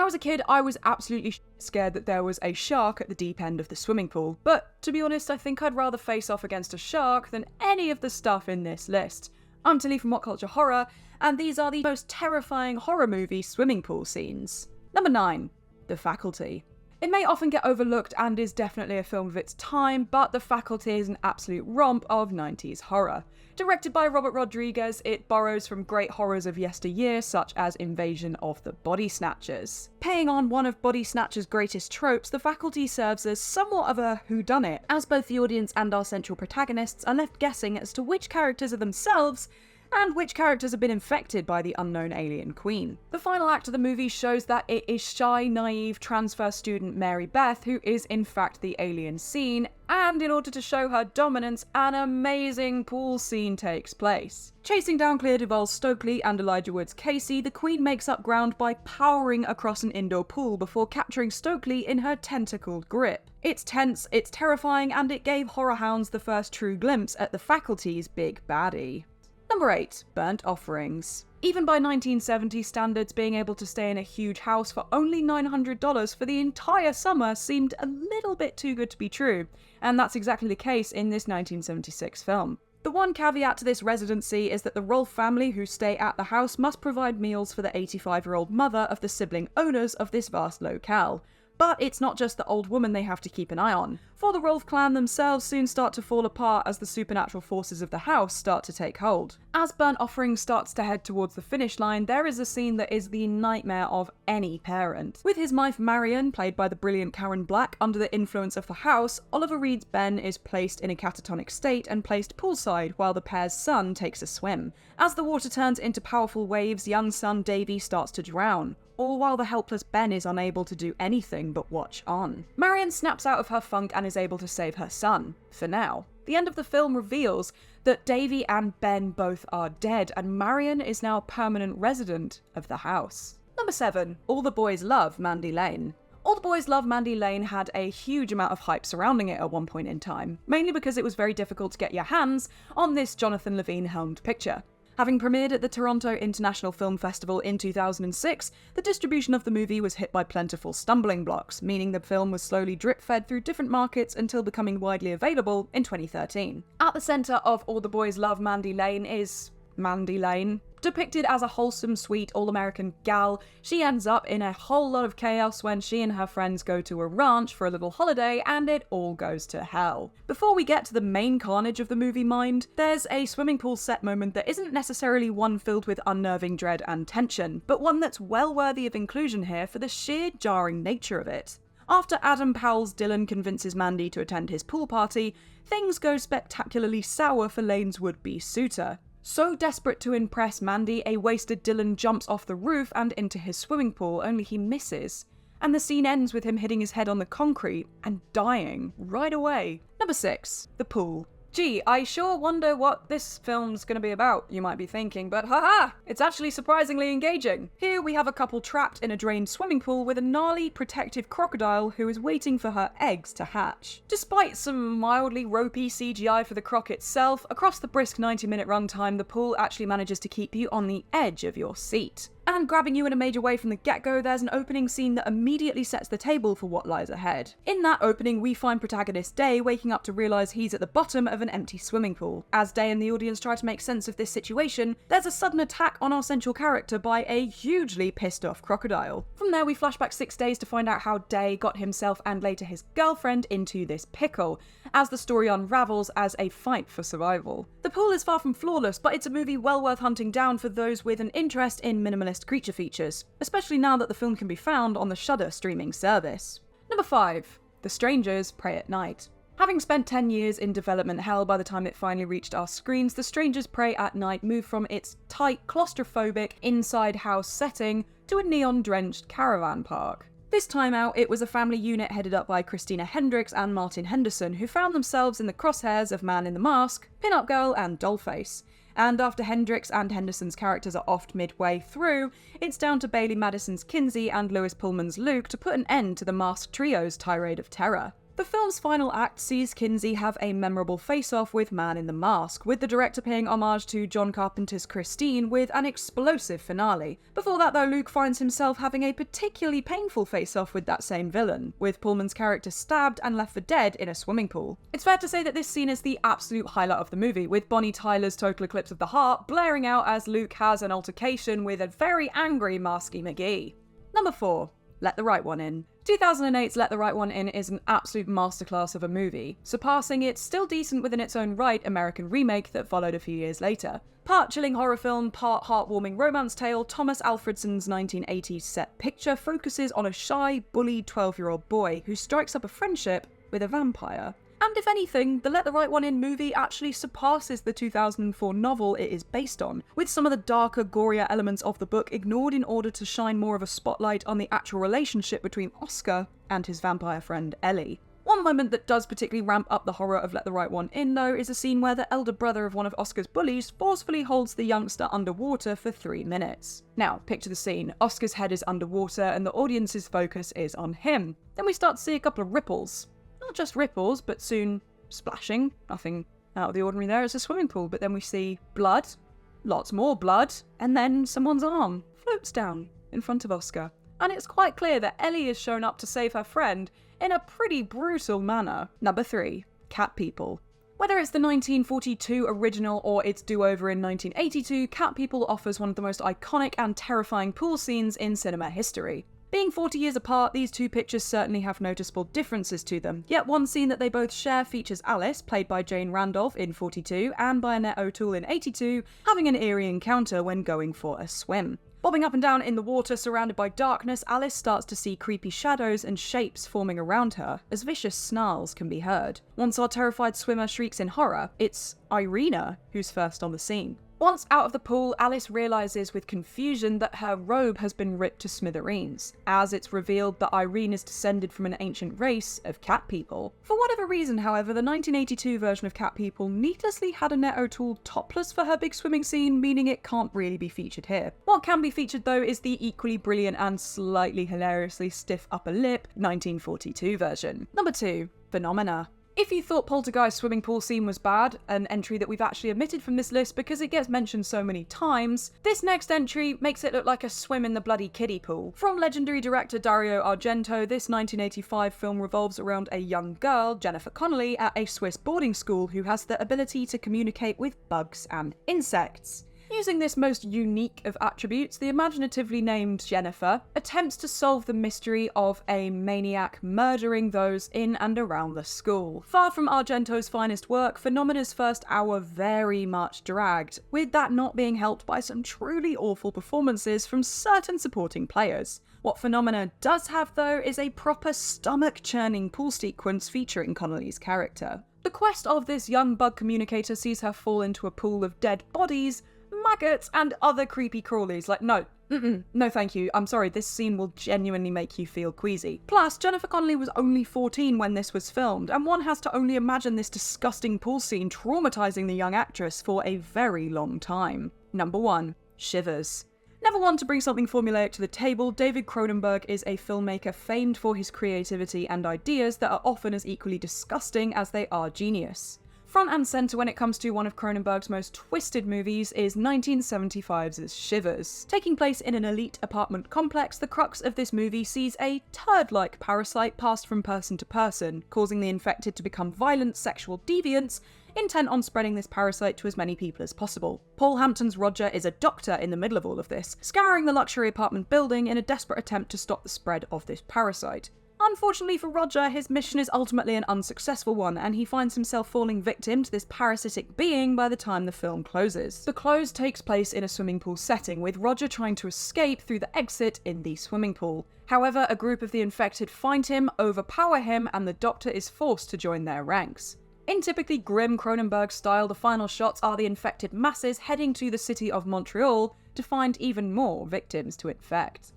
was a kid, I was absolutely scared that there was a shark at the deep end of the swimming pool, but to be honest, I think I'd rather face off against a shark than any of the stuff in this list. I'm Tilly from What Culture Horror, and these are the most terrifying horror movie swimming pool scenes. Number 9. The Faculty. It may often get overlooked and is definitely a film of its time, but The Faculty is an absolute romp of 90s horror. Directed by Robert Rodriguez, it borrows from great horrors of yesteryear, such as Invasion of the Body Snatchers. Paying on one of Body Snatchers' greatest tropes, The Faculty serves as somewhat of a whodunit, as both the audience and our central protagonists are left guessing as to which characters are themselves and which characters have been infected by the unknown alien queen. The final act of the movie shows that it is shy, naive transfer student Mary Beth who is in fact the alien scene, and in order to show her dominance, an amazing pool scene takes place. Chasing down Clea Duvall Stokely and Elijah Wood's Casey, the queen makes up ground by powering across an indoor pool before capturing Stokely in her tentacled grip. It's tense, it's terrifying, and it gave horror hounds the first true glimpse at the Faculty's big baddie. Number 8. Burnt Offerings. Even by 1970 standards, being able to stay in a huge house for only $900 for the entire summer seemed a little bit too good to be true, and that's exactly the case in this 1976 film. The one caveat to this residency is that the Rolfe family who stay at the house must provide meals for the 85-year-old mother of the sibling owners of this vast locale. But it's not just the old woman they have to keep an eye on, for the Rolfe clan themselves soon start to fall apart as the supernatural forces of the house start to take hold. As Burnt Offering starts to head towards the finish line, there is a scene that is the nightmare of any parent. With his wife Marion, played by the brilliant Karen Black, under the influence of the house, Oliver Reed's Ben is placed in a catatonic state and placed poolside while the pair's son takes a swim. As the water turns into powerful waves, young son Davy starts to drown, all while the helpless Ben is unable to do anything but watch on. Marion snaps out of her funk and is able to save her son, for now. The end of the film reveals that Davy and Ben both are dead, and Marion is now a permanent resident of the house. Number 7. All the Boys Love Mandy Lane. All the Boys Love Mandy Lane had a huge amount of hype surrounding it at one point in time, mainly because it was very difficult to get your hands on this Jonathan Levine-helmed picture. Having premiered at the Toronto International Film Festival in 2006, the distribution of the movie was hit by plentiful stumbling blocks, meaning the film was slowly drip-fed through different markets until becoming widely available in 2013. At the centre of All the Boys Love Mandy Lane is Mandy Lane. Depicted as a wholesome, sweet, all-American gal, she ends up in a whole lot of chaos when she and her friends go to a ranch for a little holiday and it all goes to hell. Before we get to the main carnage of the movie mind, there's a swimming pool set moment that isn't necessarily one filled with unnerving dread and tension, but one that's well worthy of inclusion here for the sheer jarring nature of it. After Adam Powell's Dylan convinces Mandy to attend his pool party, things go spectacularly sour for Lane's would-be suitor. So desperate to impress Mandy, a wasted Dylan jumps off the roof and into his swimming pool, only he misses. And the scene ends with him hitting his head on the concrete and dying right away. Number 6. The Pool. Gee, I sure wonder what this film's gonna be about, you might be thinking, but haha! It's actually surprisingly engaging. Here we have a couple trapped in a drained swimming pool with a gnarly, protective crocodile who is waiting for her eggs to hatch. Despite some mildly ropey CGI for the croc itself, across the brisk 90-minute runtime, the pool actually manages to keep you on the edge of your seat. And grabbing you in a major way from the get-go, there's an opening scene that immediately sets the table for what lies ahead. In that opening, we find protagonist Day waking up to realise he's at the bottom of an empty swimming pool. As Day and the audience try to make sense of this situation, there's a sudden attack on our central character by a hugely pissed off crocodile. From there, we flash back 6 days to find out how Day got himself and later his girlfriend into this pickle, as the story unravels as a fight for survival. The pool is far from flawless, but it's a movie well worth hunting down for those with an interest in minimalist creature features, especially now that the film can be found on the Shudder streaming service. Number 5. The Strangers Prey at Night. Having spent 10 years in development hell by the time it finally reached our screens, The Strangers Prey at Night moved from its tight, claustrophobic, inside-house setting to a neon-drenched caravan park. This time out, it was a family unit headed up by Christina Hendricks and Martin Henderson who found themselves in the crosshairs of Man in the Mask, Pin-Up Girl and Dollface. And after Hendricks and Henderson's characters are offed midway through, it's down to Bailey Madison's Kinsey and Lewis Pullman's Luke to put an end to the Masked Trio's tirade of terror. The film's final act sees Kinsey have a memorable face-off with Man in the Mask, with the director paying homage to John Carpenter's Christine with an explosive finale. Before that though, Luke finds himself having a particularly painful face-off with that same villain, with Pullman's character stabbed and left for dead in a swimming pool. It's fair to say that this scene is the absolute highlight of the movie, with Bonnie Tyler's Total Eclipse of the Heart blaring out as Luke has an altercation with a very angry Masky McGee. Number 4. Let the Right One In. 2008's Let the Right One In is an absolute masterclass of a movie, surpassing its still decent within its own right American remake that followed a few years later. Part chilling horror film, part heartwarming romance tale, Thomas Alfredson's 1980s set picture focuses on a shy, bullied 12-year-old boy who strikes up a friendship with a vampire. And if anything, the Let the Right One In movie actually surpasses the 2004 novel it is based on, with some of the darker, gorier elements of the book ignored in order to shine more of a spotlight on the actual relationship between Oscar and his vampire friend Ellie. One moment that does particularly ramp up the horror of Let the Right One In, though, is a scene where the elder brother of one of Oscar's bullies forcefully holds the youngster underwater for 3 minutes. Now, picture the scene. Oscar's head is underwater and the audience's focus is on him. Then we start to see a couple of ripples. Not just ripples, but soon splashing. Nothing out of the ordinary there. It's a swimming pool, but then we see blood, lots more blood, and then someone's arm floats down in front of Oscar. And it's quite clear that Ellie is shown up to save her friend in a pretty brutal manner. Number 3. Cat People. Whether it's the 1942 original or its do-over in 1982, Cat People offers one of the most iconic and terrifying pool scenes in cinema history. Being 40 years apart, these two pictures certainly have noticeable differences to them, yet one scene that they both share features Alice, played by Jane Randolph in 42, and by Annette O'Toole in 82, having an eerie encounter when going for a swim. Bobbing up and down in the water surrounded by darkness, Alice starts to see creepy shadows and shapes forming around her, as vicious snarls can be heard. Once our terrified swimmer shrieks in horror, it's Irina who's first on the scene. Once out of the pool, Alice realises with confusion that her robe has been ripped to smithereens, as it's revealed that Irene is descended from an ancient race of cat people. For whatever reason, however, the 1982 version of Cat People needlessly had Annette O'Toole topless for her big swimming scene, meaning it can't really be featured here. What can be featured though is the equally brilliant and slightly hilariously stiff upper lip 1942 version. Number 2. Phenomena. If you thought Poltergeist's swimming pool scene was bad, an entry that we've actually omitted from this list because it gets mentioned so many times, this next entry makes it look like a swim in the bloody kiddie pool. From legendary director Dario Argento, this 1985 film revolves around a young girl, Jennifer Connelly, at a Swiss boarding school who has the ability to communicate with bugs and insects. Using this most unique of attributes, the imaginatively named Jennifer attempts to solve the mystery of a maniac murdering those in and around the school. Far from Argento's finest work, Phenomena's first hour very much dragged, with that not being helped by some truly awful performances from certain supporting players. What Phenomena does have though is a proper stomach-churning pool sequence featuring Connelly's character. The quest of this young bug communicator sees her fall into a pool of dead bodies, maggots, and other creepy crawlies. Like, no thank you, I'm sorry, this scene will genuinely make you feel queasy. Plus, Jennifer Connelly was only 14 when this was filmed, and one has to only imagine this disgusting pool scene traumatizing the young actress for a very long time. Number 1. Shivers. Never one to bring something formulaic to the table, David Cronenberg is a filmmaker famed for his creativity and ideas that are often as equally disgusting as they are genius. Front and centre when it comes to one of Cronenberg's most twisted movies is 1975's Shivers. Taking place in an elite apartment complex, the crux of this movie sees a turd-like parasite passed from person to person, causing the infected to become violent sexual deviants, intent on spreading this parasite to as many people as possible. Paul Hampton's Roger is a doctor in the middle of all of this, scouring the luxury apartment building in a desperate attempt to stop the spread of this parasite. Unfortunately for Roger, his mission is ultimately an unsuccessful one, and he finds himself falling victim to this parasitic being by the time the film closes. The close takes place in a swimming pool setting, with Roger trying to escape through the exit in the swimming pool. However, a group of the infected find him, overpower him, and the doctor is forced to join their ranks. In typically grim Cronenberg style, the final shots are the infected masses heading to the city of Montreal to find even more victims to infect.